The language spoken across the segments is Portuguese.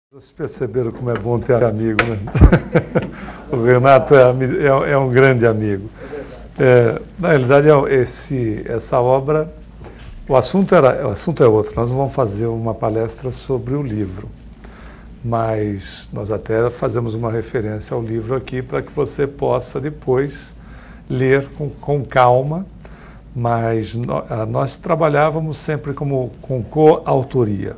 Vocês perceberam como é bom ter amigo, né? O Renato é um grande amigo. Na realidade, essa obra, o assunto é outro. Nós não vamos fazer uma palestra sobre o livro, mas nós até fazemos uma referência ao livro aqui para que você possa depois ler com calma, mas nós trabalhávamos sempre com coautoria.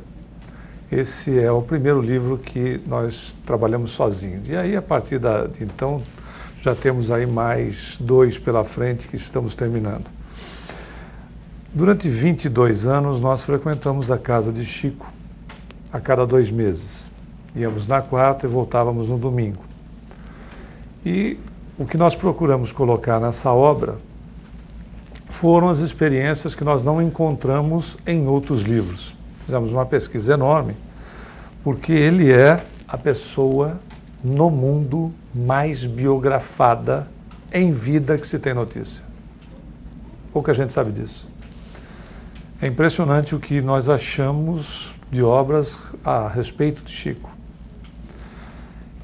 Esse é o primeiro livro que nós trabalhamos sozinhos. E aí, a partir de então, já temos aí mais 2 pela frente que estamos terminando. Durante 22 anos, nós frequentamos a casa de Chico a cada 2 meses. Íamos na quarta e voltávamos no domingo. E o que nós procuramos colocar nessa obra foram as experiências que nós não encontramos em outros livros. Fizemos uma pesquisa enorme, porque ele é a pessoa no mundo mais biografada em vida que se tem notícia. Pouca gente sabe disso. É impressionante o que nós achamos de obras a respeito de Chico.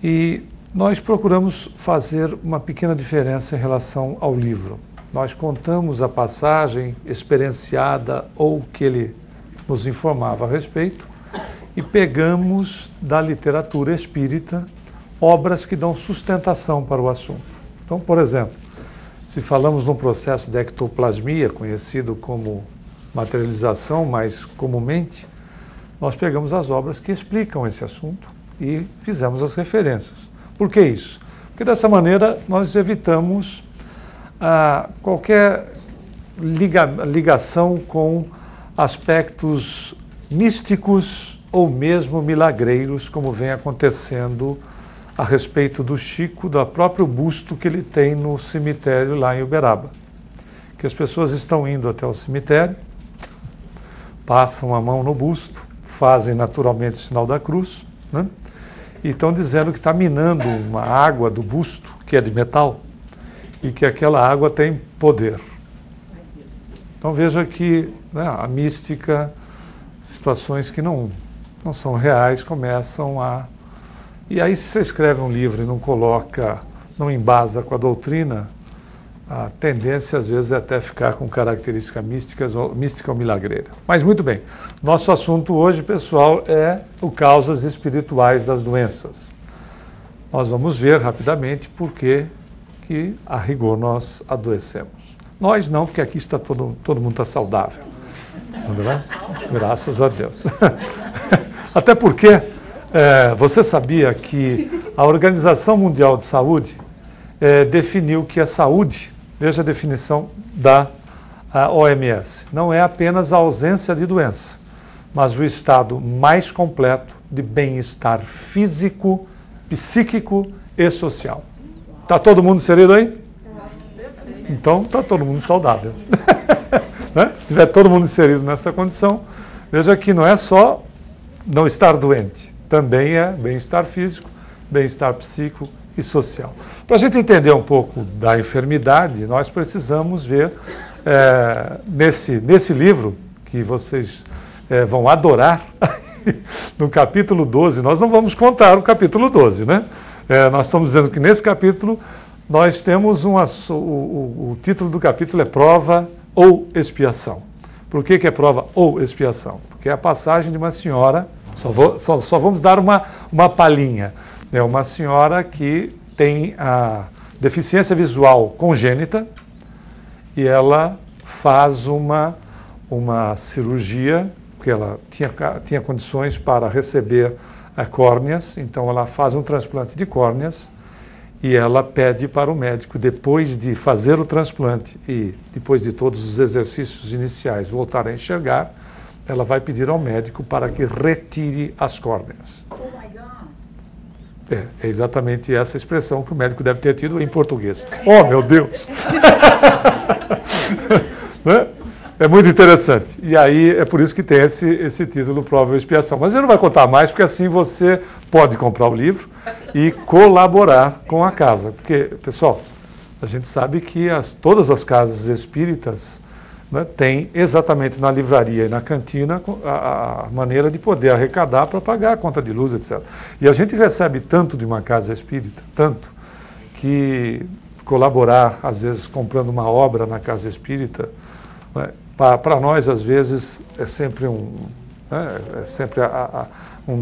E nós procuramos fazer uma pequena diferença em relação ao livro. Nós contamos a passagem experienciada ou que ele nos informava a respeito e pegamos da literatura espírita obras que dão sustentação para o assunto. Então, por exemplo, se falamos num processo de ectoplasmia, conhecido como materialização mais comumente, nós pegamos as obras que explicam esse assunto e fizemos as referências. Por que isso? Porque dessa maneira nós evitamos qualquer ligação com aspectos místicos ou mesmo milagreiros, como vem acontecendo a respeito do Chico, do próprio busto que ele tem no cemitério lá em Uberaba. Que as pessoas estão indo até o cemitério, passam a mão no busto, fazem naturalmente o sinal da cruz, né? E estão dizendo que está minando uma água do busto, que é de metal, e que aquela água tem poder. Então veja que, né, a mística, situações que não são reais, começam a... E aí, se você escreve um livro e não coloca, não embasa com a doutrina, a tendência às vezes é até ficar com características mística ou milagreira. Mas muito bem, nosso assunto hoje, pessoal, é o causas espirituais das doenças. Nós vamos ver rapidamente por que a rigor nós adoecemos. Nós não, porque aqui está todo mundo está saudável. Não é verdade? Graças a Deus. Até porque você sabia que a Organização Mundial de Saúde definiu que a saúde, veja a definição da OMS, não é apenas a ausência de doença, mas o estado mais completo de bem-estar físico, psíquico e social. Está todo mundo inserido aí? Então, está todo mundo saudável. Né? Se tiver todo mundo inserido nessa condição, veja que não é só não estar doente, também é bem-estar físico, bem-estar psíquico e social. Para a gente entender um pouco da enfermidade, nós precisamos ver nesse livro, que vocês vão adorar, no capítulo 12, nós não vamos contar o capítulo 12, né? Nós estamos dizendo que nesse capítulo nós temos o título do capítulo é Prova ou Expiação. Por que é prova ou expiação? Porque é a passagem de uma senhora, só vamos dar uma palhinha, é uma senhora que tem a deficiência visual congênita e ela faz uma cirurgia, porque ela tinha condições para receber córneas, então ela faz um transplante de córneas e ela pede para o médico, depois de fazer o transplante e depois de todos os exercícios iniciais voltar a enxergar, ela vai pedir ao médico para que retire as córneas. Oh my God. É exatamente essa expressão que o médico deve ter tido em português. Oh, meu Deus! Né? É muito interessante. E aí é por isso que tem esse título, Prova ou Expiação. Mas eu não vou contar mais, porque assim você pode comprar o livro e colaborar com a casa. Porque, pessoal, a gente sabe que todas as casas espíritas né, tem exatamente na livraria e na cantina a maneira de poder arrecadar para pagar a conta de luz, etc. E a gente recebe tanto de uma casa espírita, tanto, que colaborar, às vezes, comprando uma obra na casa espírita, né, para nós, às vezes, é sempre um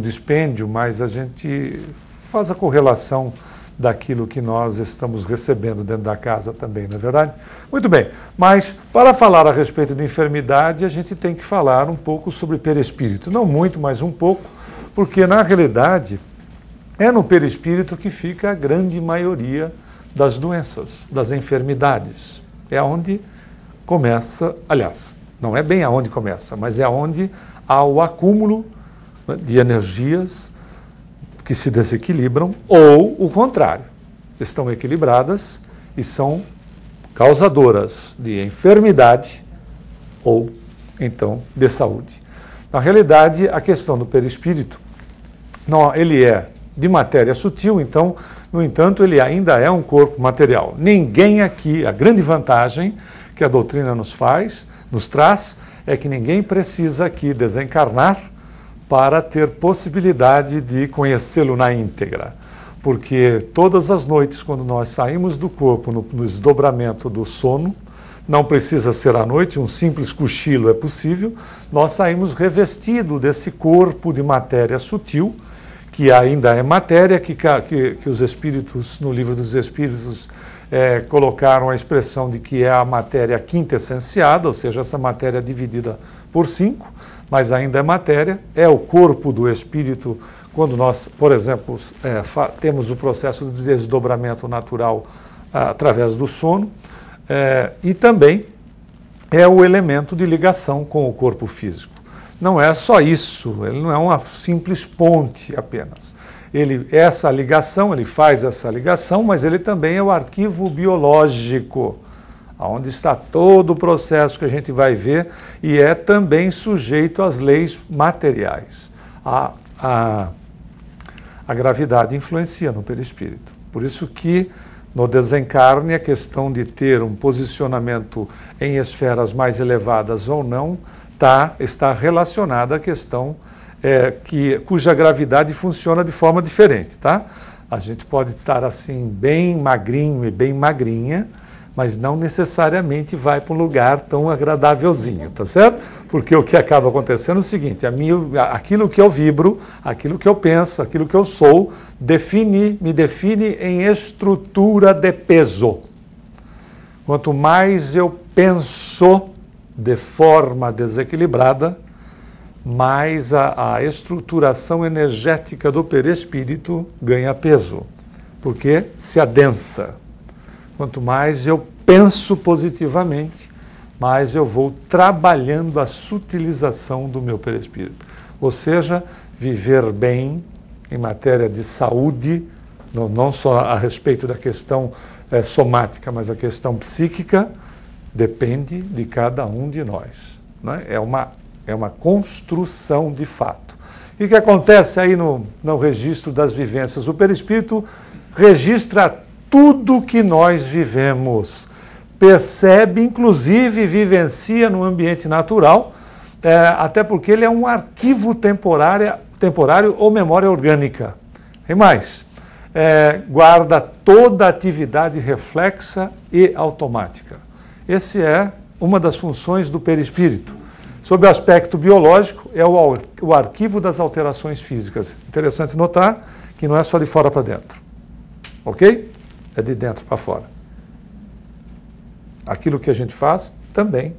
dispêndio, mas a gente faz a correlação daquilo que nós estamos recebendo dentro da casa também, não é verdade? Muito bem, mas para falar a respeito de enfermidade, a gente tem que falar um pouco sobre perispírito. Não muito, mas um pouco, porque na realidade é no perispírito que fica a grande maioria das doenças, das enfermidades. É onde começa, aliás, não é bem aonde começa, mas é onde há o acúmulo de energias que se desequilibram, ou o contrário, estão equilibradas e são causadoras de enfermidade ou, então, de saúde. Na realidade, a questão do perispírito, não, ele é de matéria sutil, então, no entanto, ele ainda é um corpo material. Ninguém aqui, a grande vantagem que a doutrina nos traz, é que ninguém precisa aqui desencarnar para ter possibilidade de conhecê-lo na íntegra. Porque todas as noites, quando nós saímos do corpo no desdobramento do sono, não precisa ser à noite, um simples cochilo é possível, nós saímos revestidos desse corpo de matéria sutil, que ainda é matéria, que os espíritos, no livro dos espíritos, colocaram a expressão de que é a matéria quintessenciada, ou seja, essa matéria dividida por 5, mas ainda é matéria, é o corpo do espírito, quando nós, por exemplo, temos o processo de desdobramento natural através do sono, e também é o elemento de ligação com o corpo físico. Não é só isso, ele não é uma simples ponte apenas. Ele faz essa ligação, mas ele também é o arquivo biológico, onde está todo o processo que a gente vai ver, e é também sujeito às leis materiais. A gravidade influencia no perispírito. Por isso que no desencarne a questão de ter um posicionamento em esferas mais elevadas ou não está relacionada à questão cuja gravidade funciona de forma diferente, tá? A gente pode estar assim bem magrinho e bem magrinha, mas não necessariamente vai para um lugar tão agradávelzinho, tá certo? Porque o que acaba acontecendo é o seguinte, aquilo que eu vibro, aquilo que eu penso, aquilo que eu sou, me define em estrutura de peso. Quanto mais eu penso de forma desequilibrada, mais a estruturação energética do perispírito ganha peso, porque se adensa. Quanto mais eu penso positivamente, mais eu vou trabalhando a sutilização do meu perispírito. Ou seja, viver bem em matéria de saúde, não só a respeito da questão somática, mas a questão psíquica, depende de cada um de nós. Né? É uma construção de fato. E o que acontece aí no registro das vivências? O perispírito registra tudo que nós vivemos, percebe, inclusive vivencia no ambiente natural, até porque ele é um arquivo temporário ou memória orgânica. E mais, guarda toda a atividade reflexa e automática. Essa é uma das funções do perispírito. Sob o aspecto biológico, é o arquivo das alterações físicas. Interessante notar que não é só de fora para dentro. Ok? É de dentro para fora. Aquilo que a gente faz também,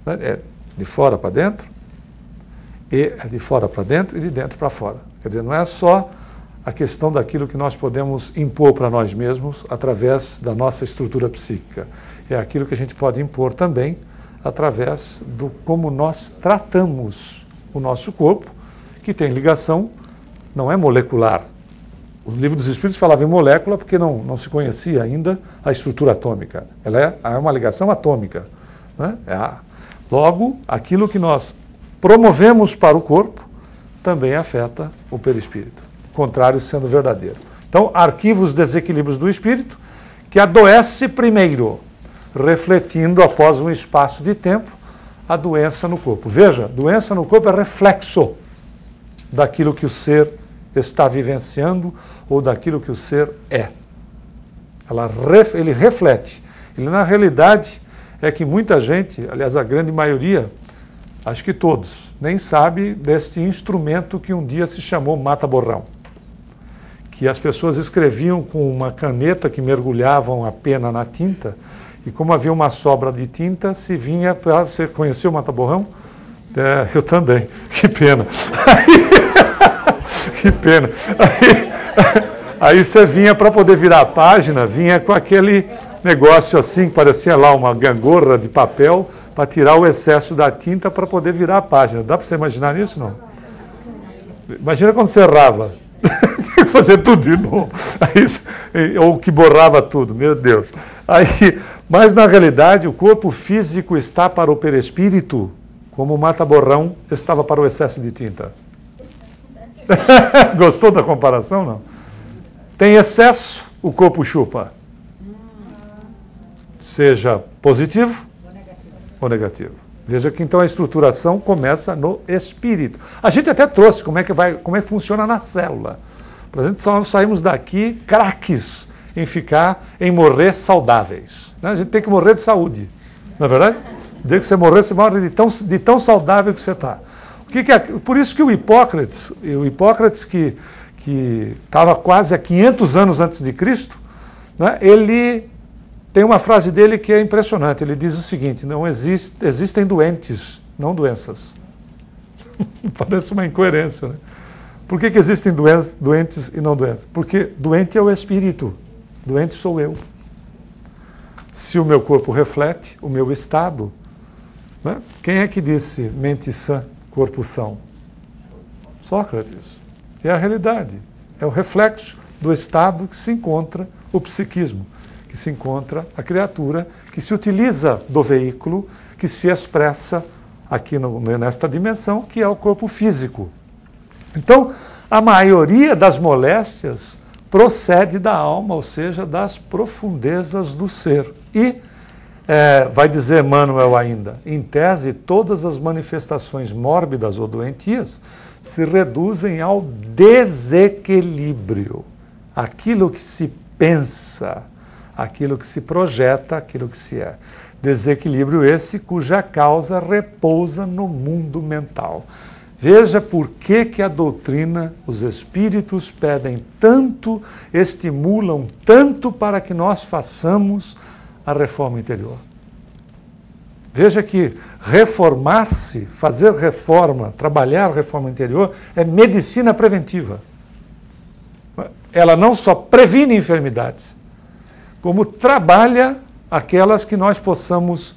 né, é de fora para dentro, e é de fora para dentro e de dentro para fora. Quer dizer, não é só a questão daquilo que nós podemos impor para nós mesmos através da nossa estrutura psíquica. É aquilo que a gente pode impor também através do como nós tratamos o nosso corpo, que tem ligação, não é molecular. O livro dos Espíritos falava em molécula porque não se conhecia ainda a estrutura atômica. Ela é uma ligação atômica. Né? Logo, aquilo que nós promovemos para o corpo também afeta o perispírito. O contrário sendo verdadeiro. Então, arquivos desequilíbrios do espírito que adoece primeiro, refletindo após um espaço de tempo a doença no corpo. Veja, doença no corpo é reflexo daquilo que o ser está vivenciando ou daquilo que o ser é. Ele reflete. Ele, na realidade, é que muita gente, aliás, a grande maioria, acho que todos, nem sabe desse instrumento que um dia se chamou mata-borrão. Que as pessoas escreviam com uma caneta que mergulhavam a pena na tinta, e como havia uma sobra de tinta, se vinha para... Você conheceu o mata-borrão? Eu também. Que pena. Que pena. Aí você vinha para poder virar a página, vinha com aquele negócio assim, que parecia lá uma gangorra de papel, para tirar o excesso da tinta para poder virar a página. Dá para você imaginar isso, não? Imagina quando você errava. Tem que fazer tudo de novo. Ou que borrava tudo, meu Deus. Mas, na realidade, o corpo físico está para o perispírito, como o mata-borrão estava para o excesso de tinta. Gostou da comparação, não? Tem excesso, o corpo chupa. Seja positivo ou negativo. Veja que então a estruturação começa no espírito. A gente até trouxe como é que funciona na célula. Por exemplo, nós saímos daqui craques em morrer saudáveis. A gente tem que morrer de saúde, não é verdade? Desde que você morrer, você morre de tão saudável que você está. Por isso que o Hipócrates que estava quase há 500 anos antes de Cristo, né, ele tem uma frase dele que é impressionante. Ele diz o seguinte: existem doentes, não doenças. Parece uma incoerência, né? Por que existem doentes e não doenças? Porque doente é o espírito, doente sou eu. Se o meu corpo reflete o meu estado, né? Quem é que disse mente sã, corpo são? Sócrates. É a realidade, é o reflexo do estado que se encontra o psiquismo, que se encontra a criatura, que se utiliza do veículo, que se expressa aqui nesta dimensão, que é o corpo físico. Então, a maioria das moléstias procede da alma, ou seja, das profundezas do ser. E, vai dizer Emmanuel ainda, em tese, todas as manifestações mórbidas ou doentias se reduzem ao desequilíbrio. Aquilo que se pensa, aquilo que se projeta, aquilo que se é. Desequilíbrio esse cuja causa repousa no mundo mental. Veja por que a doutrina, os espíritos pedem tanto, estimulam tanto para que nós façamos a reforma interior. Veja que reformar-se, fazer reforma, trabalhar a reforma interior é medicina preventiva. Ela não só previne enfermidades, como trabalha aquelas que nós possamos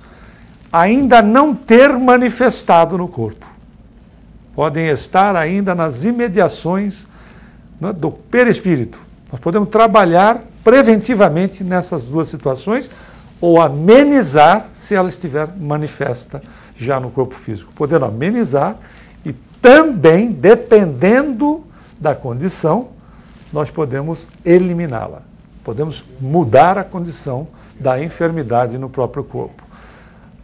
ainda não ter manifestado no corpo. Podem estar ainda nas imediações, né, do perispírito. Nós podemos trabalhar preventivamente nessas duas situações ou amenizar se ela estiver manifesta já no corpo físico. Podendo amenizar e também, dependendo da condição, nós podemos eliminá-la. Podemos mudar a condição da enfermidade no próprio corpo.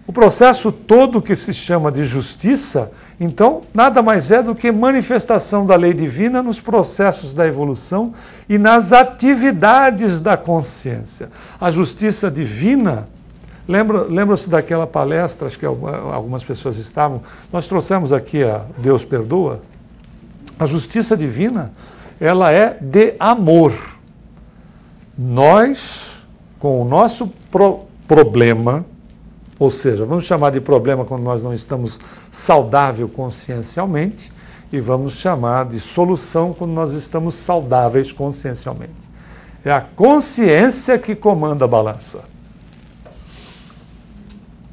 O processo todo que se chama de justiça, então, nada mais é do que manifestação da lei divina nos processos da evolução e nas atividades da consciência. A justiça divina, lembra-se daquela palestra, acho que algumas pessoas estavam, nós trouxemos aqui a Deus Perdoa. A justiça divina, ela é de amor. Nós, com o nosso problema, ou seja, vamos chamar de problema quando nós não estamos saudáveis consciencialmente e vamos chamar de solução quando nós estamos saudáveis consciencialmente. É a consciência que comanda a balança.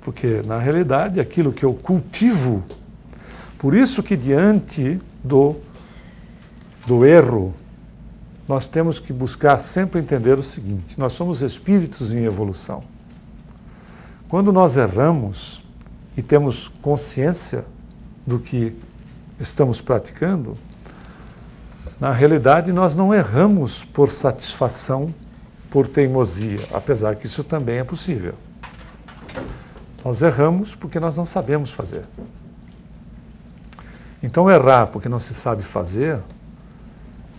Porque, na realidade, aquilo que eu cultivo, por isso que diante do erro, nós temos que buscar sempre entender o seguinte: nós somos espíritos em evolução. Quando nós erramos e temos consciência do que estamos praticando, na realidade nós não erramos por satisfação, por teimosia, apesar que isso também é possível. Nós erramos porque nós não sabemos fazer. Então, errar porque não se sabe fazer,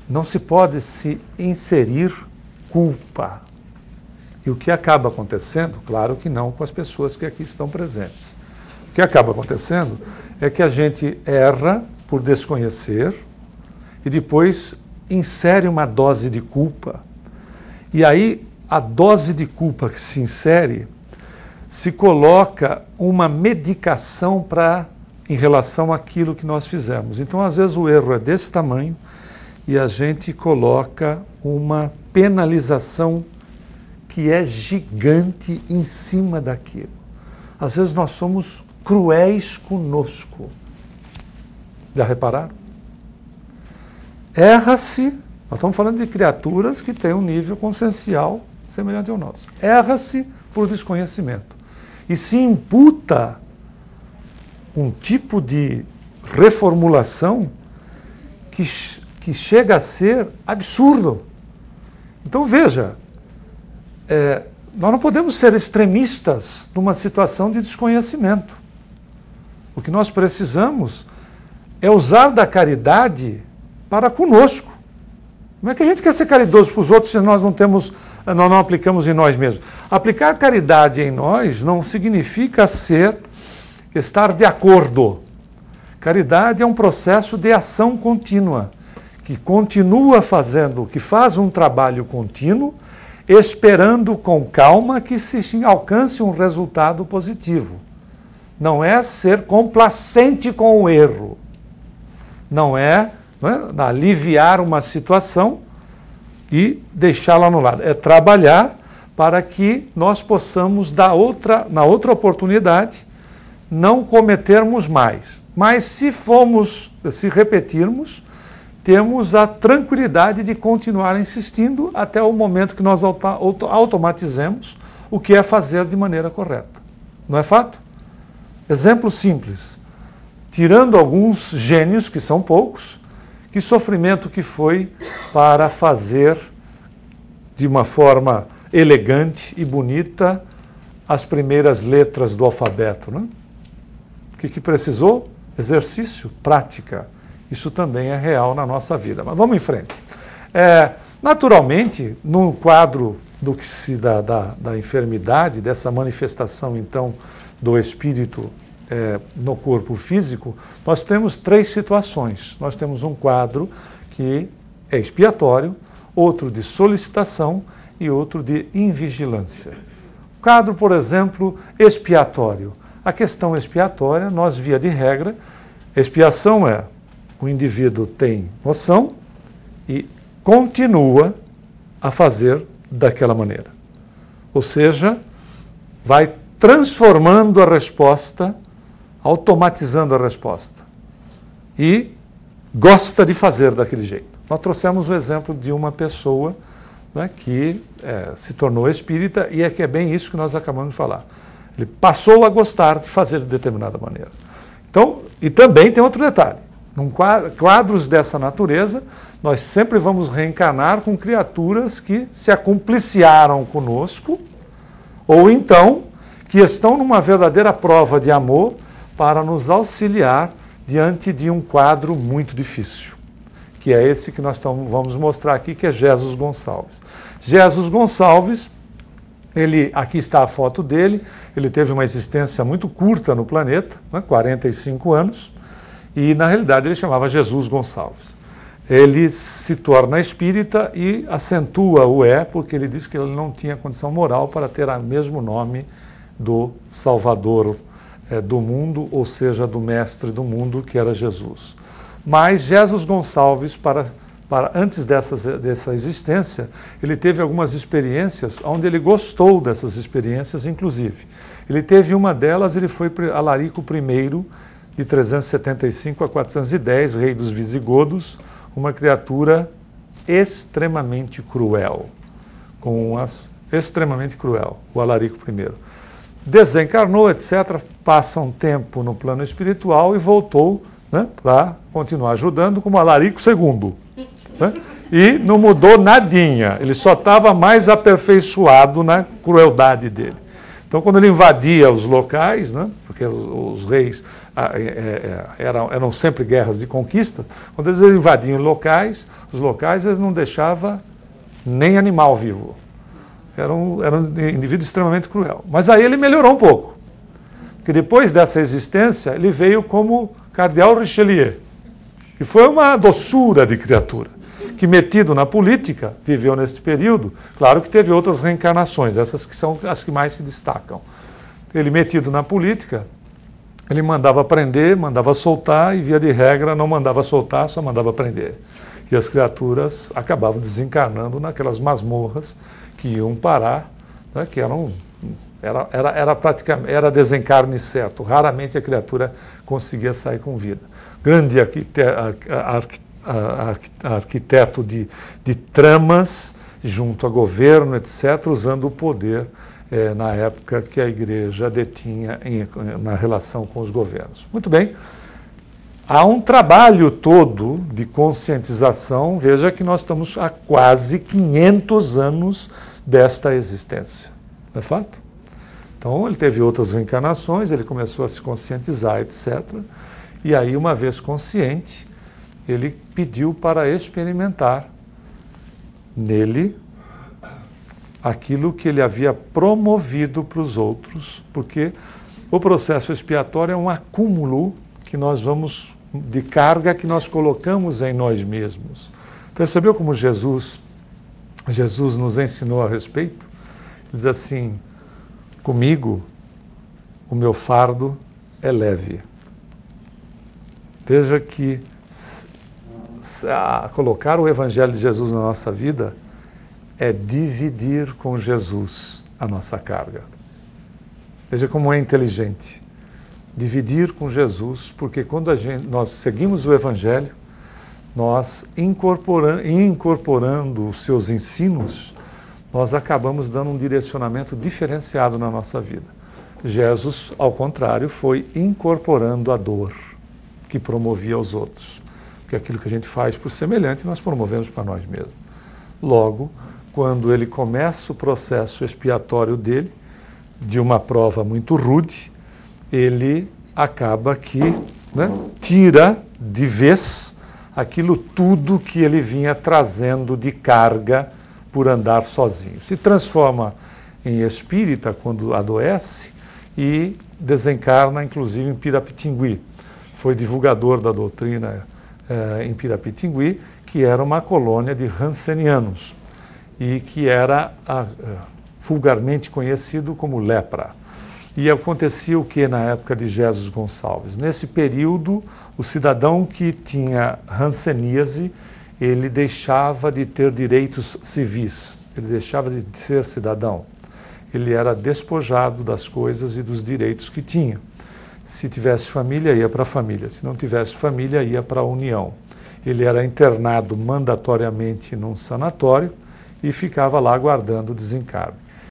não se pode se inserir culpa. E o que acaba acontecendo, claro que não com as pessoas que aqui estão presentes. O que acaba acontecendo é que a gente erra por desconhecer e depois insere uma dose de culpa. E aí, a dose de culpa que se insere, se coloca uma medicação em relação àquilo que nós fizemos. Então, às vezes, o erro é desse tamanho e a gente coloca uma penalização que é gigante em cima daquilo. Às vezes, nós somos cruéis conosco. Já repararam? Erra-se, nós estamos falando de criaturas que têm um nível consciencial semelhante ao nosso. Erra-se por desconhecimento. E se imputa um tipo de reformulação que chega a ser absurdo. Então veja, nós não podemos ser extremistas numa situação de desconhecimento. O que nós precisamos é usar da caridade para conosco. Como é que a gente quer ser caridoso para os outros se nós não aplicamos em nós mesmos? Aplicar a caridade em nós não significa estar de acordo. Caridade é um processo de ação contínua, que continua fazendo, que faz um trabalho contínuo, esperando com calma que se alcance um resultado positivo. Não é ser complacente com o erro. Não é aliviar uma situação e deixá-la no lado. É trabalhar para que nós possamos, na outra oportunidade, não cometermos mais. Mas se repetirmos, temos a tranquilidade de continuar insistindo até o momento que nós automatizemos o que é fazer de maneira correta. Não é fato? Exemplo simples. Tirando alguns gênios, que são poucos, que sofrimento que foi para fazer de uma forma elegante e bonita as primeiras letras do alfabeto, né? O que precisou? Exercício, prática. Isso também é real na nossa vida. Mas vamos em frente. Naturalmente, no quadro da enfermidade, dessa manifestação, então, do espírito no corpo físico, nós temos 3 situações. Nós temos um quadro que é expiatório, outro de solicitação e outro de invigilância. Quadro, por exemplo, expiatório. A questão expiatória, nós, via de regra, expiação é o indivíduo tem noção e continua a fazer daquela maneira. Ou seja, vai transformando a resposta, automatizando a resposta. E gosta de fazer daquele jeito. Nós trouxemos o exemplo de uma pessoa, né, que se tornou espírita e que é bem isso que nós acabamos de falar. Ele passou a gostar de fazer de determinada maneira. Então, e também tem outro detalhe. Em quadros dessa natureza, nós sempre vamos reencarnar com criaturas que se acompliciaram conosco, ou então que estão numa verdadeira prova de amor para nos auxiliar diante de um quadro muito difícil, que é esse que nós vamos mostrar aqui, que é Jesus Gonçalves. Jesus Gonçalves, aqui está a foto dele, ele teve uma existência muito curta no planeta, 45 anos, e na realidade ele chamava Jesus Gonçalves. Ele se torna espírita e acentua o porque ele disse que ele não tinha condição moral para ter o mesmo nome do Salvador do mundo, ou seja, do Mestre do mundo, que era Jesus. Mas Jesus Gonçalves, antes dessa existência, ele teve algumas experiências onde ele gostou dessas experiências, inclusive. Ele teve uma delas, ele foi Alarico I, de 375 a 410, rei dos Visigodos, uma criatura extremamente cruel, extremamente cruel, o Alarico I. Desencarnou, etc., passa um tempo no plano espiritual e voltou, né, para continuar ajudando como Alarico II. Né? E não mudou nadinha, ele só estava mais aperfeiçoado na crueldade dele. Então, quando ele invadia os locais, né, porque os reis eram sempre guerras de conquista, quando eles invadiam os locais eles não deixavam nem animal vivo. Era um indivíduo extremamente cruel. Mas aí ele melhorou um pouco, porque depois dessa existência ele veio como Cardeal Richelieu, que foi uma doçura de criatura, que metido na política, viveu neste período. Claro que teve outras reencarnações, essas que são as que mais se destacam. Ele metido na política, ele mandava prender, mandava soltar, e via de regra não mandava soltar, só mandava prender. E as criaturas acabavam desencarnando naquelas masmorras que iam parar, né, que era desencarne certo. Raramente a criatura conseguia sair com vida. Grande arquiteto de tramas junto a governo, etc., usando o poder na época que a igreja detinha na relação com os governos. Muito bem. Há um trabalho todo de conscientização. Veja que nós estamos há quase 500 anos desta existência. Não é fato? Então, ele teve outras reencarnações, ele começou a se conscientizar, etc. E aí, uma vez consciente, ele pediu para experimentar nele aquilo que ele havia promovido para os outros, porque o processo expiatório é um acúmulo que nós vamos, de carga que nós colocamos em nós mesmos. Percebeu como Jesus nos ensinou a respeito? Ele diz assim: comigo o meu fardo é leve. Veja que colocar o Evangelho de Jesus na nossa vida é dividir com Jesus a nossa carga. Veja como é inteligente. Dividir com Jesus, porque quando nós seguimos o Evangelho, nós incorporando os seus ensinos, nós acabamos dando um direcionamento diferenciado na nossa vida. Jesus, ao contrário, foi incorporando a dor que promovia aos outros. Porque aquilo que a gente faz por semelhante, nós promovemos para nós mesmos. Logo, quando ele começa o processo expiatório dele, de uma prova muito rude, ele acaba que, né, tira de vez aquilo tudo que ele vinha trazendo de carga por andar sozinho. Se transforma em espírita quando adoece e desencarna, inclusive, em Pirapitingui. Foi divulgador da doutrina em Pirapitingui, que era uma colônia de Hansenianos e que era vulgarmente conhecido como lepra. E acontecia o que na época de Jesus Gonçalves? Nesse período, o cidadão que tinha hanseníase, ele deixava de ter direitos civis, ele deixava de ser cidadão. Ele era despojado das coisas e dos direitos que tinha. Se tivesse família, ia para a família. Se não tivesse família, ia para a união. Ele era internado mandatoriamente num sanatório e ficava lá aguardando o desencarne.